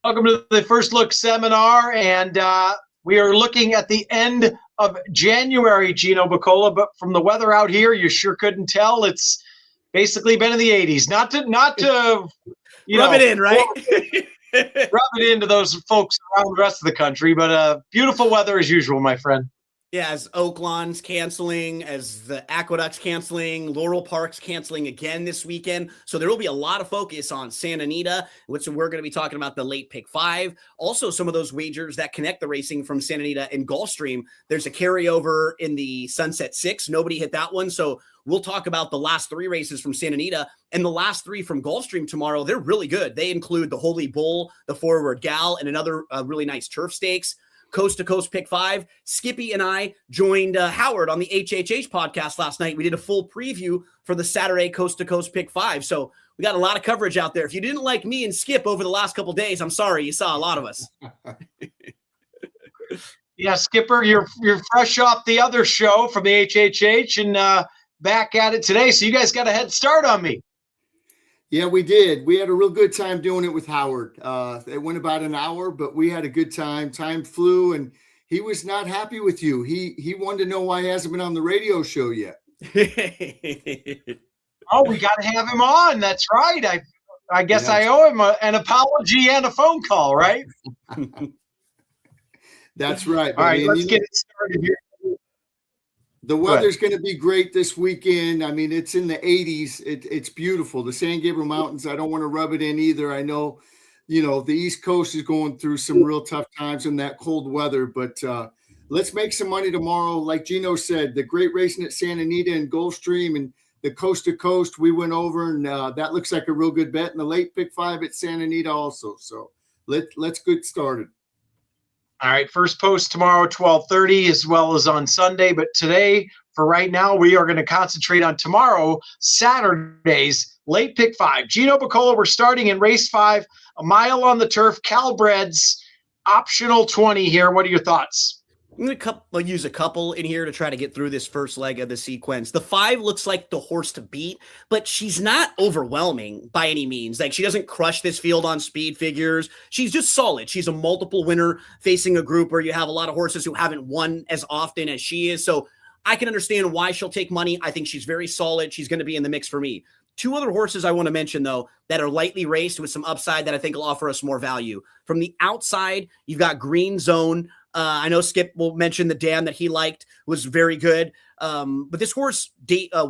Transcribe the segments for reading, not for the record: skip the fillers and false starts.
Welcome to the First Look seminar, and we are looking at the end of January, Gino Bacola, but from the weather out here, you sure couldn't tell. It's basically been in the 80s. Not to rub it in, right? Rub it into those folks around the rest of the country, but beautiful weather as usual, my friend. Yeah, as Oaklawn's canceling, as the Aqueduct's canceling, Laurel Park's canceling again this weekend. So there will be a lot of focus on Santa Anita, which we're going to be talking about the late pick 5. Also, some of those wagers that connect the racing from Santa Anita and Gulfstream. There's a carryover in the Sunset 6. Nobody hit that one. So we'll talk about the last 3 races from Santa Anita and the last 3 from Gulfstream tomorrow. They're really good. They include the Holy Bull, the Forward Gal, and another really nice turf stakes. Coast to Coast Pick 5. Skippy and I joined Howard on the HHH podcast last night. We did a full preview for the Saturday Coast to Coast Pick 5. So we got a lot of coverage out there. If you didn't like me and Skip over the last couple days, I'm sorry. You saw a lot of us. Yeah, Skipper, you're fresh off the other show from the HHH and back at it today. So you guys got a head start on me. Yeah, we did. We had a real good time doing it with Howard. It went about an hour, but we had a good time. Time flew, and he was not happy with you. He wanted to know why he hasn't been on the radio show yet. Oh, we got to have him on. That's right. I guess I owe him an apology and a phone call, right? That's right. All right, let's get it started here. The weather's going to be great this weekend. I mean, it's in the 80s. It's beautiful. The San Gabriel Mountains, I don't want to rub it in either. I know, the East Coast is going through some real tough times in that cold weather, but let's make some money tomorrow. Like Gino said, the great racing at Santa Anita and Gulfstream and the Coast to Coast, we went over, and that looks like a real good bet. And the late pick 5 at Santa Anita also. So let's get started. All right, first post tomorrow, 12:30, as well as on Sunday. But today, for right now, we are going to concentrate on tomorrow, Saturday's late pick 5. Gino Bacola, we're starting in race 5, a mile on the turf, Calbreds, optional 20 here. What are your thoughts? I'm going to use a couple in here to try to get through this first leg of the sequence. The 5 looks like the horse to beat, but she's not overwhelming by any means. Like, she doesn't crush this field on speed figures. She's just solid. She's a multiple winner facing a group where you have a lot of horses who haven't won as often as she is. So I can understand why she'll take money. I think she's very solid. She's going to be in the mix for me. 2 other horses I want to mention, though, that are lightly raced with some upside that I think will offer us more value. From the outside, you've got Green Zone. I know Skip will mention the dam that he liked was very good. But this horse,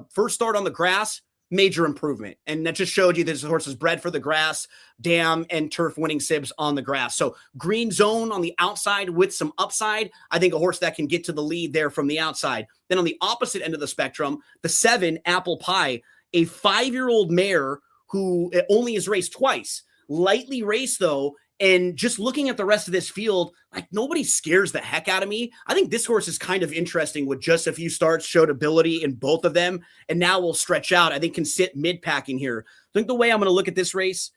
first start on the grass, major improvement. And that just showed you this horse is bred for the grass, dam and turf winning sibs on the grass. So Green Zone on the outside with some upside. I think a horse that can get to the lead there from the outside. Then on the opposite end of the spectrum, the 7, Apple Pie, a 5-year-old mare who only has raced twice. Lightly raced, though. And just looking at the rest of this field, like, nobody scares the heck out of me. I think this horse is kind of interesting with just a few starts, showed ability in both of them, and now will stretch out. I think can sit mid-packing here. I think the way I'm going to look at this race,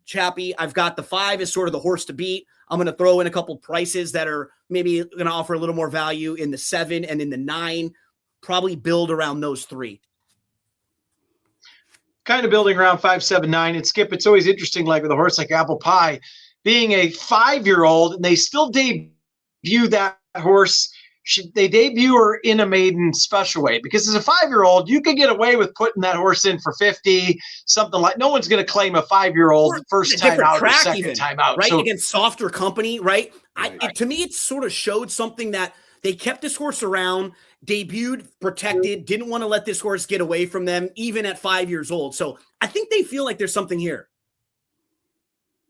Chappie, I've got the 5 as sort of the horse to beat. I'm going to throw in a couple prices that are maybe going to offer a little more value in the 7 and in the 9, probably build around those 3. Kind of building around 5, 7, 9. And Skip, it's always interesting, like with a horse like Apple Pie, being a 5-year-old, and they still debut that horse. They debut her in a maiden special weight, because as a 5-year-old, you can get away with putting that horse in for 50, something like. No one's going to claim a 5-year-old first time out or second time out, right? So, against softer company, right? To me, it sort of showed something that they kept this horse around, debuted, protected, didn't want to let this horse get away from them, even at 5 years old. So I think they feel like there's something here.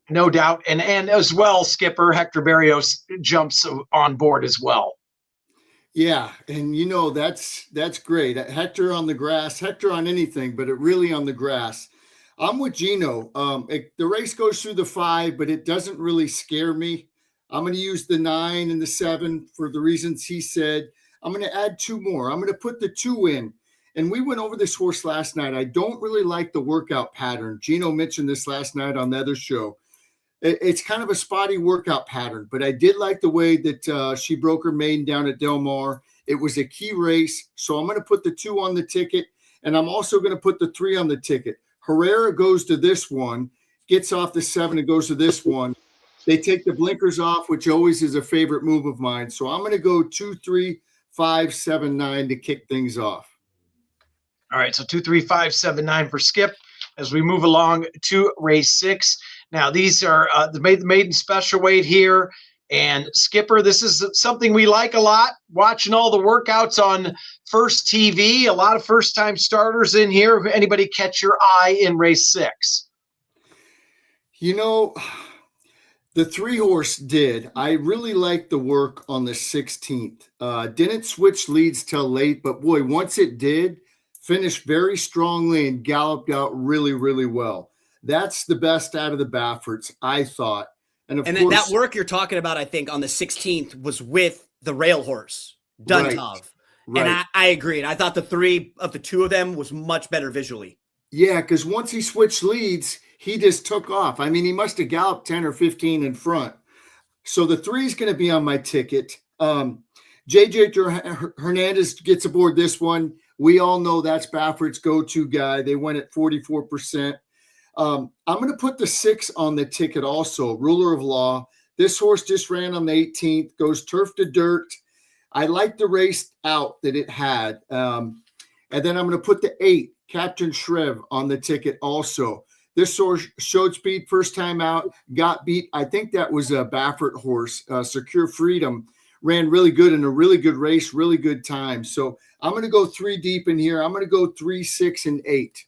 No doubt. And as well, Skipper, Hector Berrios jumps on board as well. Yeah, and that's great. Hector on the grass, Hector on anything, but it really on the grass. I'm with Gino. The race goes through the 5, but it doesn't really scare me. I'm going to use the 9 and the 7 for the reasons he said. I'm going to add 2 more. I'm going to put the 2 in. And we went over this horse last night. I don't really like the workout pattern. Gino mentioned this last night on the other show. It's kind of a spotty workout pattern, but I did like the way that she broke her maiden down at Del Mar. It was a key race. So I'm going to put the 2 on the ticket, and I'm also going to put the 3 on the ticket. Herrera goes to this one, gets off the 7 and goes to this one. They take the blinkers off, which always is a favorite move of mine. So I'm going to go 2, 3, 5, 7, 9 to kick things off. All right, so 2, 3, 5, 7, 9 for Skip as we move along to race 6. Now, these are the maiden special weight here. And Skipper, this is something we like a lot, watching all the workouts on First TV. A lot of first-time starters in here. Anybody catch your eye in race 6? You know, the 3-horse did. I really liked the work on the 16th. Didn't switch leads till late, but boy, once it did, finished very strongly and galloped out really, really well. That's the best out of the Bafferts, I thought. And of course, that work you're talking about, I think, on the 16th was with the rail horse, Duntov. Right. And I agreed. I thought the 3 of the 2 of them was much better visually. Yeah, because once he switched leads, he just took off. I mean, he must have galloped 10 or 15 in front. So the 3 is going to be on my ticket. JJ Hernandez gets aboard this one. We all know that's Baffert's go-to guy. They went at 44%. I'm going to put the 6 on the ticket also, Ruler of Law. This horse just ran on the 18th, goes turf to dirt. I like the race out that it had. And then I'm going to put the 8, Captain Shrev, on the ticket also. This horse showed speed first time out, got beat. I think that was a Baffert horse, Secure Freedom. Ran really good in a really good race, really good time. So I'm going to go 3 deep in here. I'm going to go 3, 6, and 8.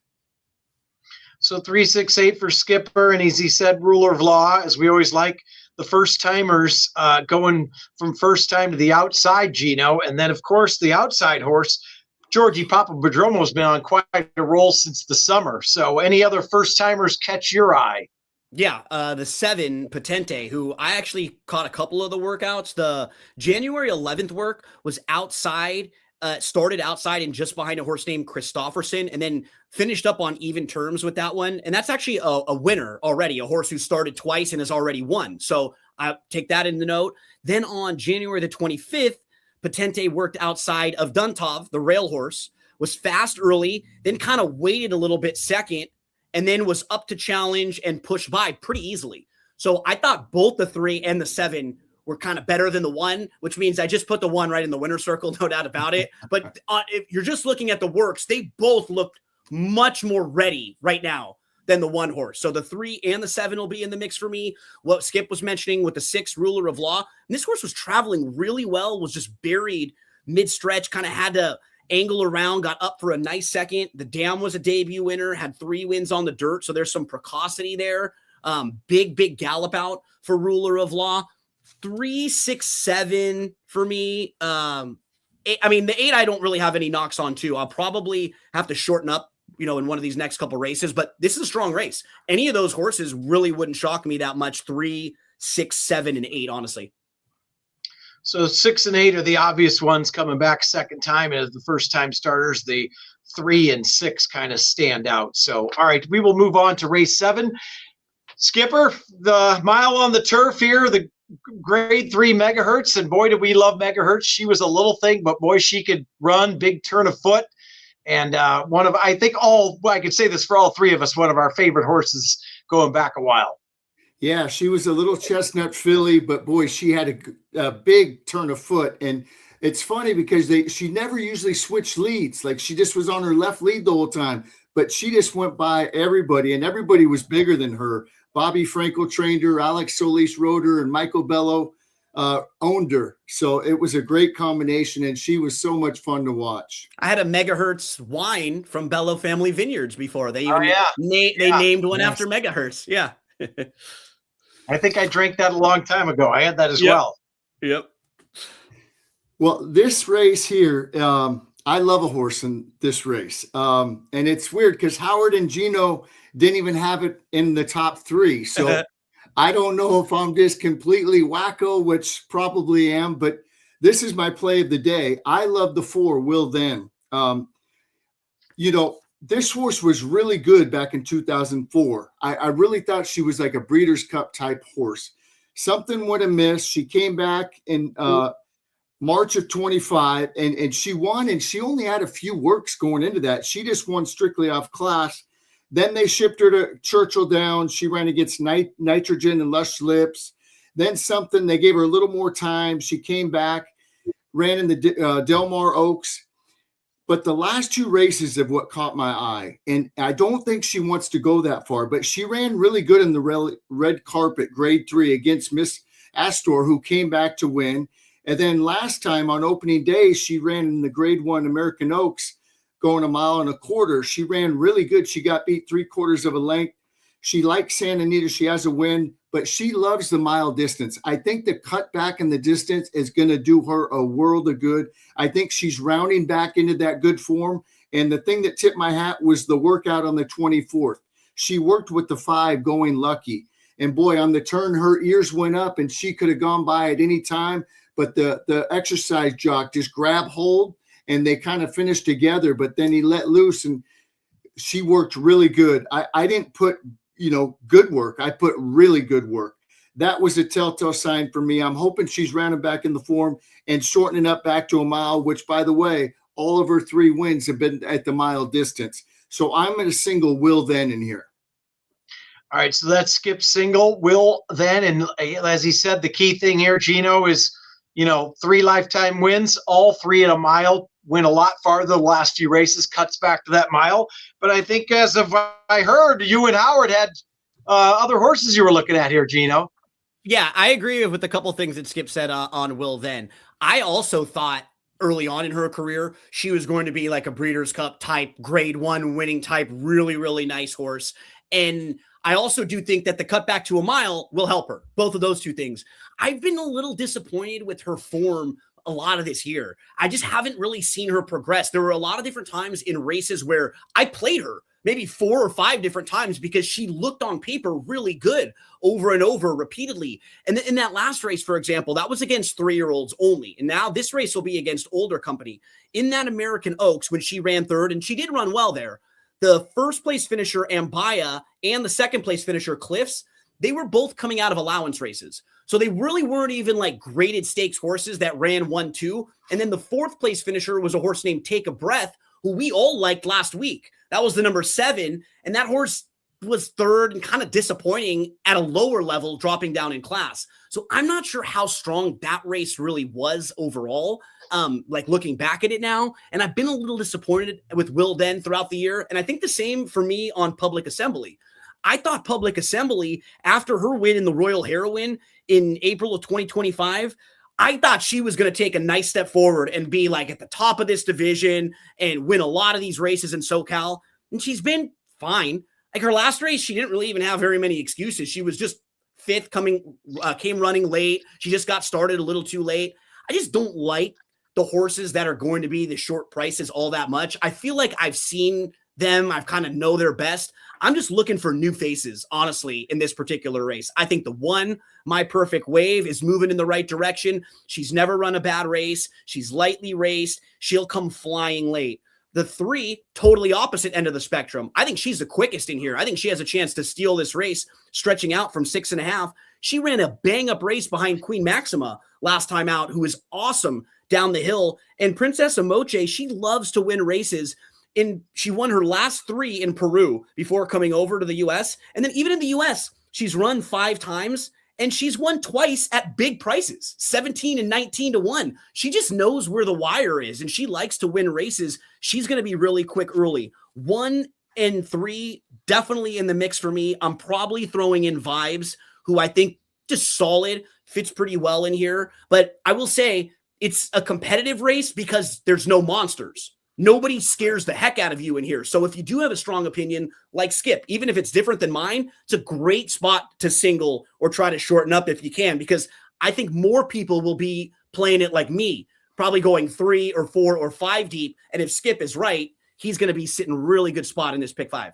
So 3, 6, 8 for Skipper, and as he said, Ruler of Law, as we always like the first timers going from first time to the outside, Gino, and then of course the outside horse, Georgie Papadromo, has been on quite a roll since the summer. So any other first timers catch your eye? Yeah, the 7, Patente, who I actually caught a couple of the workouts. The January 11th work was outside. Started outside and just behind a horse named Christofferson, and then finished up on even terms with that one. And that's actually a winner already, a horse who started twice and has already won. So I take that in the note. Then on January the 25th, Patente worked outside of Duntov, the rail horse, was fast early, then kind of waited a little bit second, and then was up to challenge and pushed by pretty easily. So I thought both the 3 and the 7 were kind of better than the 1, which means I just put the 1 right in the winner's circle, no doubt about it. But if you're just looking at the works, they both looked much more ready right now than the 1 horse. So the 3 and the 7 will be in the mix for me. What Skip was mentioning with the 6, Ruler of Law, and this horse was traveling really well, was just buried mid-stretch, kind of had to angle around, got up for a nice second. The Dam was a debut winner, had 3 wins on the dirt, so there's some precocity there. Big gallop out for Ruler of Law. 3, 6, 7 for me. 8, I mean, the 8 I don't really have any knocks on too. I'll probably have to shorten up, in one of these next couple races, but this is a strong race. Any of those horses really wouldn't shock me that much. 3, 6, 7, and 8, honestly. So 6 and 8 are the obvious ones coming back second time as the first time starters. The 3 and 6 kind of stand out. So, all right, we will move on to race 7. Skipper, the mile on the turf here, the grade 3 Megahertz, and boy, did we love Megahertz. She was a little thing, but boy, she could run, big turn of foot. And I could say this for all 3 of us, one of our favorite horses going back a while. Yeah, she was a little chestnut filly, but boy, she had a big turn of foot. And it's funny because she never usually switched leads. Like she just was on her left lead the whole time, but she just went by everybody, and everybody was bigger than her. Bobby Frankel trained her, Alex Solis rode her, and Michael Bello owned her. So it was a great combination, and she was so much fun to watch. I had a Megahertz wine from Bello Family Vineyards before. They even they named one after Megahertz. Yeah. I think I drank that a long time ago. I had that as well. Yep. Well, this race here, I love a horse in this race. And it's weird because Howard and Gino didn't even have it in the top 3. So I don't know if I'm just completely wacko, which probably am, but this is my play of the day. I love the 4, Will Then. This horse was really good back in 2004. I really thought she was like a Breeders' Cup type horse. Something went amiss. She came back in March of 25, and she won, and she only had a few works going into that. She just won strictly off class. Then they shipped her to Churchill Downs. She ran against Nitrogen and Lush Lips. Then something, they gave her a little more time. She came back, ran in the Del Mar Oaks. But the last two races of what caught my eye, and I don't think she wants to go that far, but she ran really good in the red carpet, grade 3 against Miss Astor, who came back to win. And then last time on opening day, she ran in the grade 1 American Oaks, going 1.25 miles. She ran really good. She got beat 3/4 of a length. She likes Santa Anita. She has a win, but she loves the mile distance. I think the cut back in the distance is going to do her a world of good. I think she's rounding back into that good form. And the thing that tipped my hat was the workout on the 24th. She worked with the 5 going lucky. And boy, on the turn, her ears went up and she could have gone by at any time. But the exercise jock just grabbed hold and they kind of finished together. But then he let loose and she worked really good. I didn't put good work. I put really good work. That was a telltale sign for me. I'm hoping she's rounding back in the form and shortening up back to a mile, which, by the way, all of her 3 wins have been at the mile distance. So I'm at a single Will Then in here. All right, so that's Skip single, Will Then. And as he said, the key thing here, Gino, is, 3 lifetime wins, all 3 at a mile, went a lot farther the last few races, cuts back to that mile. But I think as of I heard, you and Howard had other horses you were looking at here, Gino. Yeah, I agree with a couple things that Skip said on Will Then. I also thought early on in her career, she was going to be like a Breeders' Cup type, grade 1 winning type, really, really nice horse. And I also do think that the cut back to a mile will help her. Both of those two things. I've been a little disappointed with her form a lot of this year. I just haven't really seen her progress. There were a lot of different times in races where I played her maybe 4 or 5 different times because she looked on paper really good over and over repeatedly. And in that last race, for example, that was against 3-year-olds only. And now this race will be against older company. In that American Oaks, when she ran 3rd, and she did run well there, the first place finisher Ambaya and the second place finisher Cliffs, they were both coming out of allowance races. So they really weren't even like graded stakes horses that ran 1-2. And then the 4th place finisher was a horse named Take a Breath, who we all liked last week. That was the number 7. And that horse was 3rd and kind of disappointing at a lower level, dropping down in class. So I'm not sure how strong that race really was overall, like looking back at it now. And I've been a little disappointed with Will Then throughout the year. And I think the same for me on Public Assembly. I thought Public Assembly, after her win in the Royal Heroine in April of 2025, I thought she was going to take a nice step forward and be like at the top of this division and win a lot of these races in SoCal. And she's been fine. Like her last race, she didn't really even have very many excuses. She was just 5th, came running late. She just got started a little too late. I just don't like the horses that are going to be the short prices all that much. I feel like I've seen them. I've kind of know their best. I'm just looking for new faces, honestly, in this particular race. I think the 1, My Perfect Wave, is moving in the right direction. She's never run a bad race. She's lightly raced. She'll come flying late. The 3, totally opposite end of the spectrum. I think she's the quickest in here. I think she has a chance to steal this race, stretching out from 6.5. She ran a bang-up race behind Queen Maxima last time out, who is awesome down the hill. And Princess Moche, she loves to win races. She won her last 3 in Peru before coming over to the U.S. And then even in the U.S., she's run 5 times and she's won twice at big prices, 17 and 19 to 1. She just knows where the wire is and she likes to win races. She's going to be really quick early. 1 and 3, definitely in the mix for me. I'm probably throwing in Vibes, who I think just solid, fits pretty well in here. But I will say it's a competitive race because there's no monsters. Nobody scares the heck out of you in here. So if you do have a strong opinion like Skip, even if it's different than mine, it's a great spot to single or try to shorten up if you can, because I think more people will be playing it like me, probably going 3 or 4 or 5 deep. And if Skip is right, he's going to be sitting really good spot in this pick 5.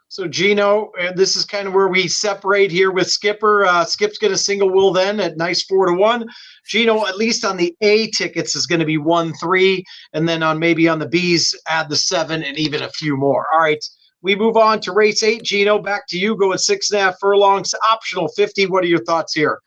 So Gino, this is kind of where we separate here with Skipper. Skip's going to single Will Then at nice 4 to 1. Gino, at least on the A tickets, is going to be 1-3, and then on maybe on the B's, add the 7 and even a few more. All right, we move on to race 8. Gino, back to you. Go at 6.5 furlongs, optional 50. What are your thoughts here?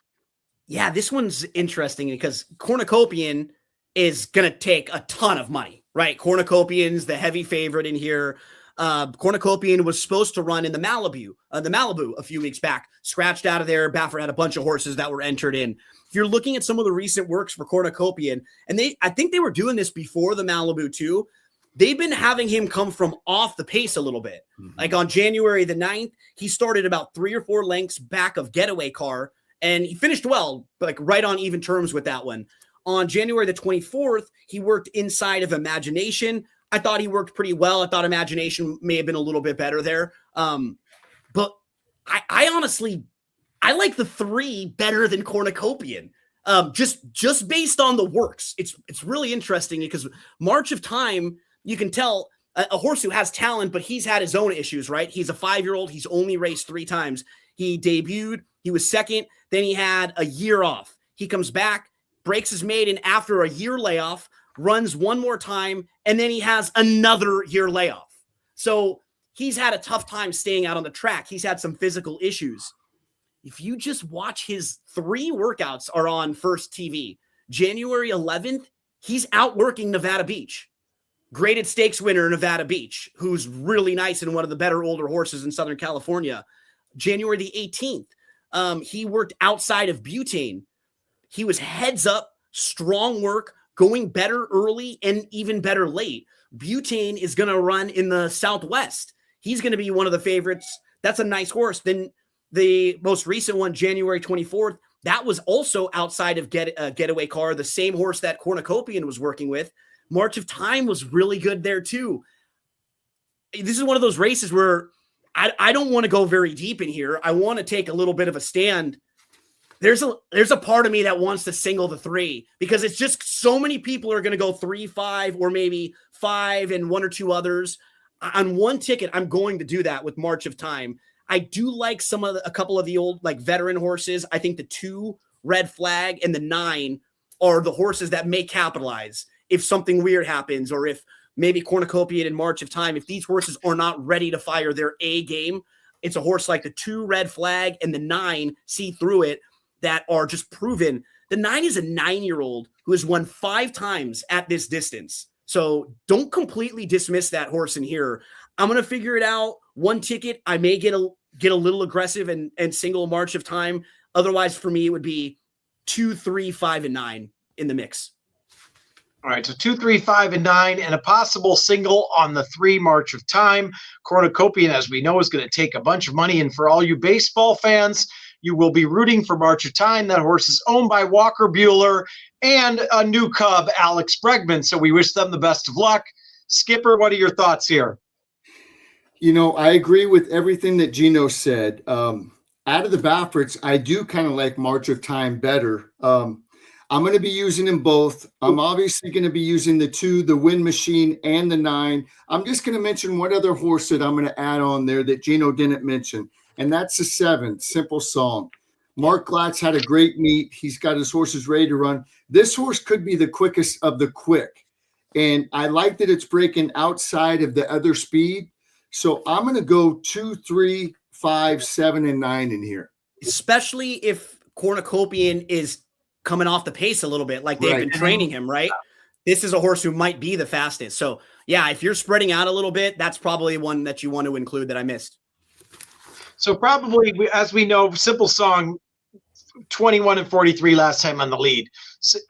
Yeah, this one's interesting because Cornucopian is going to take a ton of money, right? Cornucopian's the heavy favorite in here. Cornucopian was supposed to run in the Malibu a few weeks back, scratched out of there. Baffert had a bunch of horses that were entered in. If you're looking at some of the recent works for Cornucopian, and I think they were doing this before the Malibu too, they've been having him come from off the pace a little bit. Mm-hmm. Like on January the 9th, he started about 3 or 4 lengths back of Getaway Car, and he finished well, like right on even terms with that one. On January the 24th, he worked inside of Imagination. I thought he worked pretty well. I thought Imagination may have been a little bit better there. But I honestly, I like the 3 better than Cornucopian. Just based on the works. It's really interesting because March of Time, you can tell a horse who has talent, but he's had his own issues, right? He's a 5-year-old. He's only raced 3 times. He debuted. He was second. Then he had a year off. He comes back, breaks his maiden after a year layoff, runs one more time, and then he has another year layoff. So he's had a tough time staying out on the track. He's had some physical issues. If you just watch his 3 workouts are on First TV. January 11th, he's outworking Nevada Beach. Graded stakes winner Nevada Beach, who's really nice and one of the better older horses in Southern California. January the 18th, he worked outside of Butane. He was heads up, strong work, going better early and even better late. Butane is going to run in the Southwest. He's going to be one of the favorites. That's a nice horse. Then the most recent one, January 24th, that was also outside of Getaway Car, the same horse that Cornucopian was working with. March of Time was really good there too. This is one of those races where I don't want to go very deep in here. I want to take a little bit of a stand. There's a part of me that wants to single the 3 because it's just so many people are going to go 3, 5, or maybe 5 and 1 or 2 others. On one ticket, I'm going to do that with March of Time. I do like a couple of the old like veteran horses. I think the 2 Red Flag and the 9 are the horses that may capitalize if something weird happens, or if maybe Cornucopian in March of Time, if these horses are not ready to fire their A game, it's a horse like the 2 Red Flag and the 9 See Through It that are just proven. The 9 is a 9-year-old who has won 5 times at this distance. So don't completely dismiss that horse in here. I'm going to figure it out. One ticket, I may get a little aggressive and single March of Time. Otherwise, for me, it would be 2, 3, 5, and 9 in the mix. All right, so 2, 3, 5, and 9, and a possible single on the 3 March of Time. Cornucopian, as we know, is going to take a bunch of money. And for all you baseball fans, you will be rooting for March of Time. That horse is owned by Walker Buehler and a new cub, Alex Bregman. So we wish them the best of luck. Skipper, what are your thoughts here? You know, I agree with everything that Gino said. Out of the Bafferts, I do kind of like March of Time better. I'm going to be using them both. I'm obviously going to be using the 2, the Wind Machine and the 9. I'm just going to mention one other horse that I'm going to add on there that Gino didn't mention, and that's the 7, Simple Song. Mark Glatz had a great meet. He's got his horses ready to run. This horse could be the quickest of the quick, and I like that it's breaking outside of the other speed. So I'm going to go 2, 3, 5, 7, and 9 in here. Especially if Cornucopian is coming off the pace a little bit, like they've been training him, right? This is a horse who might be the fastest. So yeah, if you're spreading out a little bit, that's probably one that you want to include that I missed. So probably, as we know, Simple Song, 21 and 43 last time on the lead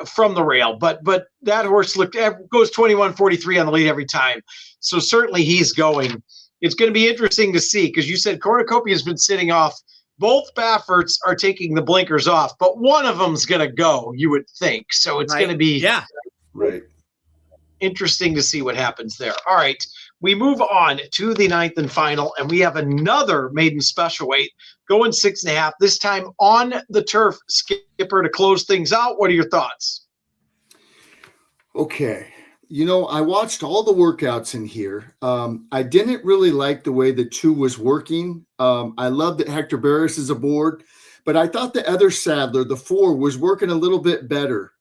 from the rail, but that horse goes 21-43 on the lead every time. So certainly he's going. It's going to be interesting to see, because you said Cornucopia has been sitting off. Both Bafferts are taking the blinkers off, but one of them's going to go, you would think. So it's going to be interesting to see what happens there. All right, we move on to the 9th and final, and we have another maiden special weight going 6.5, this time on the turf. Skipper, to close things out, what are your thoughts? Okay. You know, I watched all the workouts in here. I didn't really like the way the 2 was working. I love that Hector Barris is aboard, but I thought the other saddler, the 4, was working a little bit better.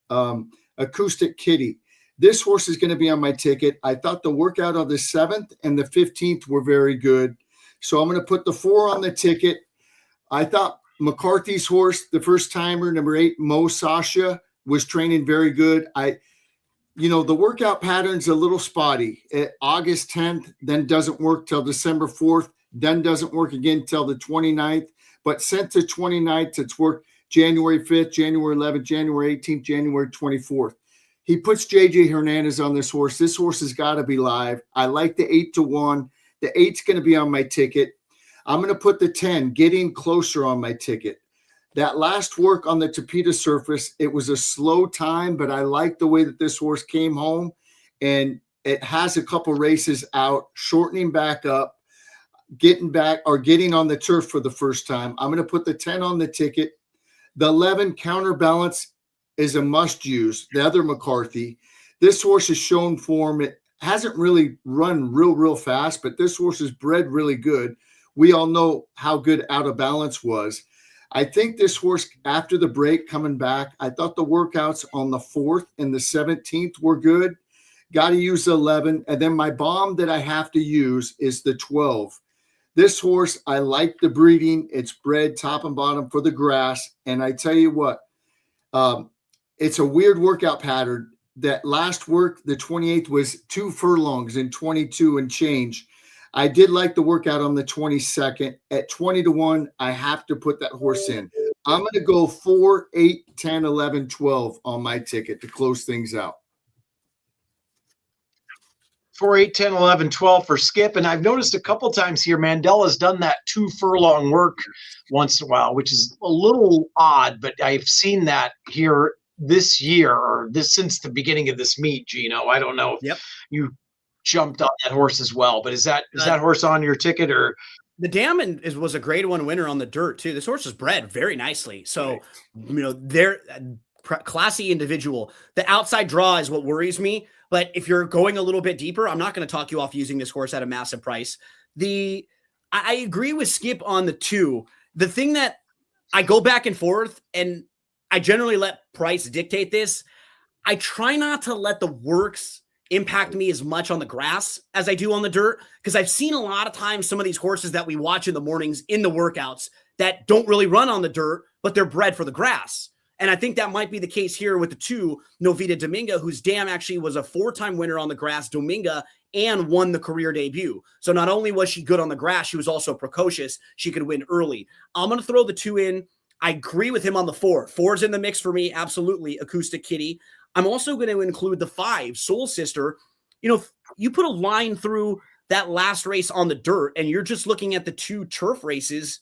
Acoustic Kitty. This horse is going to be on my ticket. I thought the workout on the 7th and the 15th were very good. So I'm going to put the 4 on the ticket. I thought McCarthy's horse, the first timer, number 8, Mo Sasha, was training very good. the workout pattern's a little spotty. August 10th, then doesn't work till December 4th, then doesn't work again till the 29th. But since the 29th, it's worked January 5th, January 11th, January 18th, January 24th. He puts JJ Hernandez on this horse. This horse has got to be live. I like the 8-1. The 8's going to be on my ticket. I'm going to put the 10, Getting Closer, on my ticket. That last work on the Tapeta surface, it was a slow time, but I like the way that this horse came home, and it has a couple races out, shortening back up, getting on the turf for the first time. I'm going to put the 10 on the ticket. The 11, Counterbalance, is a must use. The other McCarthy. This horse has shown form. It hasn't really run real fast, but this horse is bred really good. We all know how good Out of Balance was. I think this horse, after the break coming back, I thought the workouts on the 4th and the 17th were good. Got to use the 11. And then my bomb that I have to use is the 12. This horse, I like the breeding. It's bred top and bottom for the grass. And I tell you what, it's a weird workout pattern. That last work, the 28th, was 2 furlongs and 22 and change. I did like the workout on the 22nd. At 20-1, I have to put that horse in. I'm going to go 4, 8, 10, 11, 12 on my ticket to close things out. 4, 8, 10, 11, 12 for Skip. And I've noticed a couple times here, Mandela's done that 2 furlong work once in a while, which is a little odd, but I've seen that here this year, or since the beginning of this meet, Gino. I don't know if you jumped on that horse as well, but is that horse on your ticket? Or the Dam was a grade 1 winner on the dirt too. This horse is bred very nicely. So, they're classy individual. The outside draw is what worries me. But if you're going a little bit deeper, I'm not going to talk you off using this horse at a massive price. I agree with Skip on the 2. The thing that I go back and forth, and I generally let price dictate this. I try not to let the works impact me as much on the grass as I do on the dirt, because I've seen a lot of times some of these horses that we watch in the mornings in the workouts that don't really run on the dirt, but they're bred for the grass. And I think that might be the case here with the 2, Novita Dominga, whose Dam actually was a 4-time winner on the grass, Dominga, and won the career debut. So not only was she good on the grass, she was also precocious. She could win early. I'm going to throw the 2 in. I agree with him on the 4. 4's in the mix for me, absolutely. Acoustic Kitty. I'm also going to include the 5, Soul Sister. You put a line through that last race on the dirt, and you're just looking at the 2 turf races.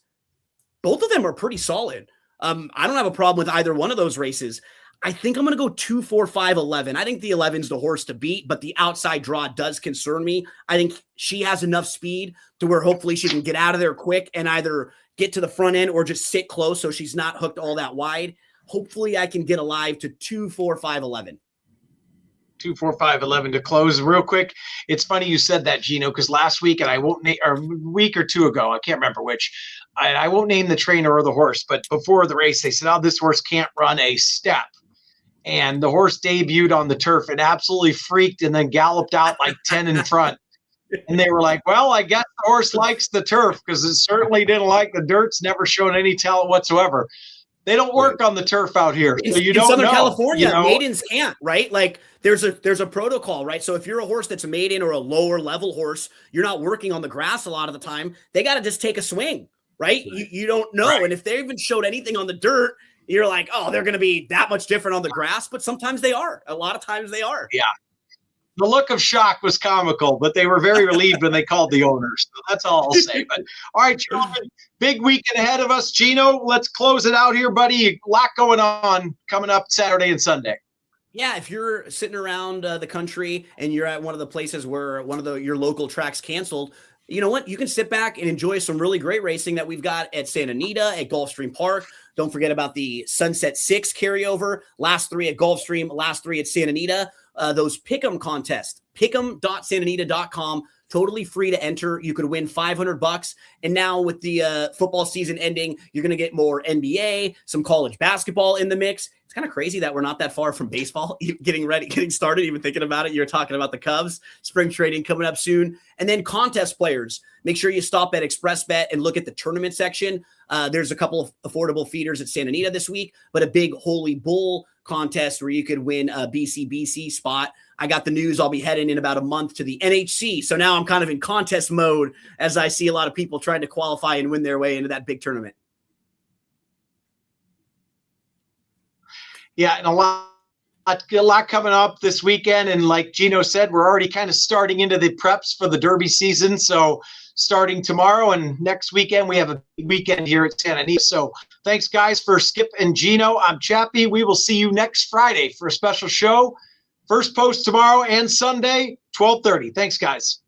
Both of them are pretty solid. I don't have a problem with either one of those races. I think I'm going to go 2, 4, 5, 11. I think the 11's the horse to beat, but the outside draw does concern me. I think she has enough speed to where hopefully she can get out of there quick and either get to the front end or just sit close so she's not hooked all that wide. Hopefully I can get alive to 2, 4, 5, 11. 2, 4, 5, 11 to close. Real quick, it's funny you said that, Gino, because last week, and I won't name, or a week or 2 ago, I can't remember which, I won't name the trainer or the horse, but before the race, they said, oh, this horse can't run a step. And the horse debuted on the turf and absolutely freaked and then galloped out like 10 in front. And they were like, well, I guess the horse likes the turf, because it certainly didn't like the dirt's never shown any talent whatsoever. They don't work on the turf out here. So you don't know. In Southern California, maidens can't, right? Like there's a protocol, right? So if you're a horse that's a maiden or a lower level horse, you're not working on the grass a lot of the time. They got to just take a swing, right? You don't know. Right. And if they even showed anything on the dirt, you're like, oh, they're going to be that much different on the grass. But sometimes they are. A lot of times they are. Yeah. The look of shock was comical, but they were very relieved when they called the owners. So that's all I'll say. But all right, gentlemen, big weekend ahead of us. Gino, let's close it out here, buddy. A lot going on coming up Saturday and Sunday. Yeah, if you're sitting around the country and you're at one of the places where your local tracks canceled, you know what? You can sit back and enjoy some really great racing that we've got at Santa Anita, at Gulfstream Park. Don't forget about the Sunset 6 carryover. Last 3 at Gulfstream, last 3 at Santa Anita. Those pick'em contests, pick'em.santanita.com, totally free to enter. You could win $500. And now with the football season ending, you're going to get more NBA, some college basketball in the mix. It's kind of crazy that we're not that far from baseball getting started, even thinking about it. You're talking about the Cubs, spring training coming up soon. And then contest players. Make sure you stop at ExpressBet and look at the tournament section. There's a couple of affordable feeders at Santa Anita this week, but a big Holy Bull contest where you could win a BCBC spot. I got the news I'll be heading in about a month to the NHC. So now I'm kind of in contest mode as I see a lot of people trying to qualify and win their way into that big tournament. Yeah, and a lot coming up this weekend. And like Gino said, we're already kind of starting into the preps for the Derby season. So starting tomorrow and next weekend, we have a big weekend here at Santa Anita. So thanks, guys, for Skip and Gino. I'm Chappie. We will see you next Friday for a special show. First post tomorrow and Sunday, 12:30. Thanks, guys.